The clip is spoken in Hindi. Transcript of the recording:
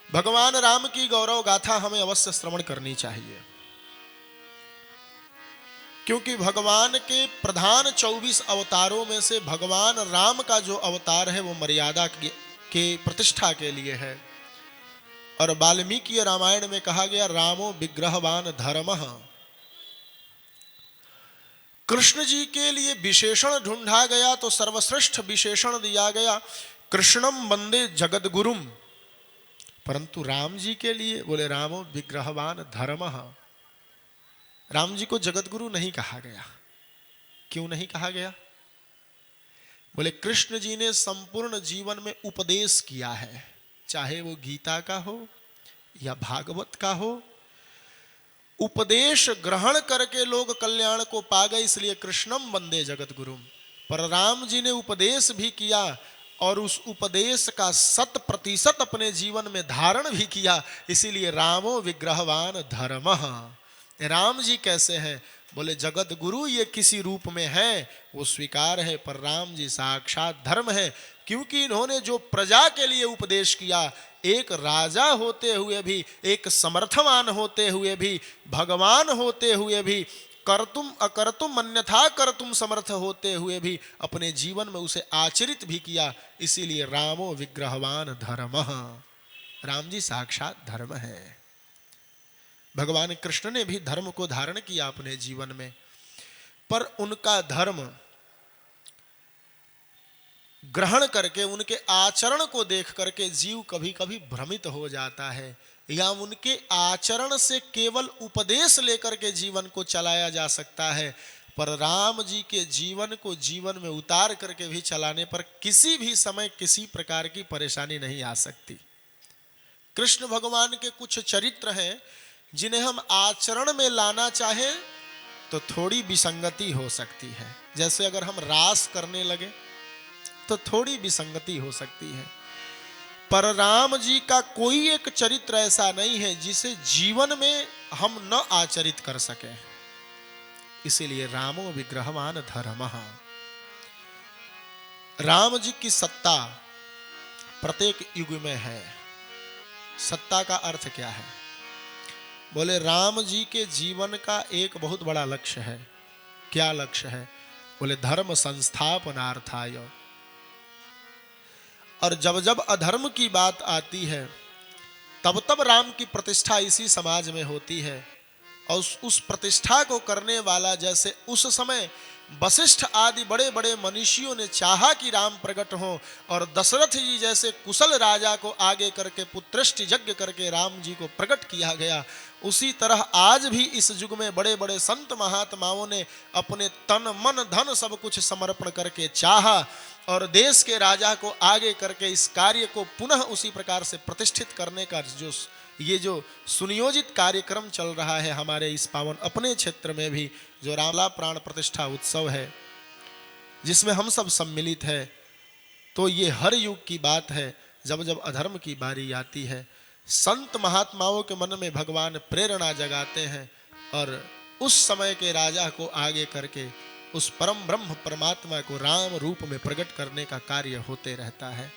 भगवान राम की गौरव गाथा हमें अवश्य श्रवण करनी चाहिए, क्योंकि भगवान के प्रधान 24 अवतारों में से भगवान राम का जो अवतार है वो मर्यादा के प्रतिष्ठा के लिए है। और वाल्मीकि रामायण में कहा गया रामो विग्रहवान धर्मः। कृष्ण जी के लिए विशेषण ढूंढा गया तो सर्वश्रेष्ठ विशेषण दिया गया, कृष्णम वंदे जगद्गुरुम। परंतु राम जी के लिए बोले रामो विग्रहवान धर्मः। राम जी को जगतगुरु नहीं कहा गया। क्यों नहीं कहा गया? बोले कृष्ण जी ने संपूर्ण जीवन में उपदेश किया है, चाहे वो गीता का हो या भागवत का हो। उपदेश ग्रहण करके लोग कल्याण को पा गए, इसलिए कृष्णम वंदे जगतगुरुम। पर राम जी ने उपदेश भी किया और उस उपदेश का 100% अपने जीवन में धारण भी किया, इसीलिए रामो विग्रहवान धर्मः। राम जी कैसे हैं? बोले जगत गुरु ये किसी रूप में है वो स्वीकार है, पर राम जी साक्षात धर्म है, क्योंकि इन्होंने जो प्रजा के लिए उपदेश किया, एक राजा होते हुए भी, एक समर्थवान होते हुए भी, भगवान होते हुए भी, कर्तुम अकर्तुम अन्यथा कर्तुम समर्थ होते हुए भी अपने जीवन में उसे आचरित भी किया, इसीलिए रामो विग्रहवान धर्मः। राम जी साक्षात धर्म है। भगवान कृष्ण ने भी धर्म को धारण किया अपने जीवन में, पर उनका धर्म ग्रहण करके उनके आचरण को देख करके जीव कभी कभी भ्रमित हो जाता है, या उनके आचरण से केवल उपदेश लेकर के जीवन को चलाया जा सकता है, पर राम जी के जीवन को जीवन में उतार करके भी चलाने पर किसी भी समय किसी प्रकार की परेशानी नहीं आ सकती। कृष्ण भगवान के कुछ चरित्र हैं जिन्हें हम आचरण में लाना चाहें तो थोड़ी विसंगति हो सकती है। जैसे अगर हम रास करने लगे तो थोड़ी विसंगति हो सकती है, पर राम जी का कोई एक चरित्र ऐसा नहीं है जिसे जीवन में हम न आचरित कर सके, इसीलिए रामो विग्रहवान धर्मः। राम जी की सत्ता प्रत्येक युग में है। सत्ता का अर्थ क्या है? बोले राम जी के जीवन का एक बहुत बड़ा लक्ष्य है। क्या लक्ष्य है? बोले धर्म संस्थापनार्थाय। और जब जब अधर्म की बात आती है तब तब राम की प्रतिष्ठा इसी समाज में होती है, और उस प्रतिष्ठा को करने वाला, जैसे उस समय वशिष्ठ आदि बड़े बड़े मनीषियों ने चाहा कि राम प्रकट हो, और दशरथ जी जैसे कुशल राजा को आगे करके पुत्रष्टि यज्ञ करके राम जी को प्रकट किया गया, उसी तरह आज भी इस युग में बड़े बड़े संत महात्माओं ने अपने तन मन धन सब कुछ समर्पण करके चाहा, और देश के राजा को आगे करके इस कार्य को पुनः उसी प्रकार से प्रतिष्ठित करने का जो सुनियोजित कार्यक्रम चल रहा है हमारे इस पावन अपने क्षेत्र में भी, जो रामला प्राण प्रतिष्ठा उत्सव है जिसमें हम सब सम्मिलित है, तो ये हर युग की बात है। जब जब अधर्म की बारी आती है, संत महात्माओं के मन में भगवान प्रेरणा जगाते हैं, और उस समय के राजा को आगे करके उस परम ब्रह्म परमात्मा को राम रूप में प्रकट करने का कार्य होते रहता है।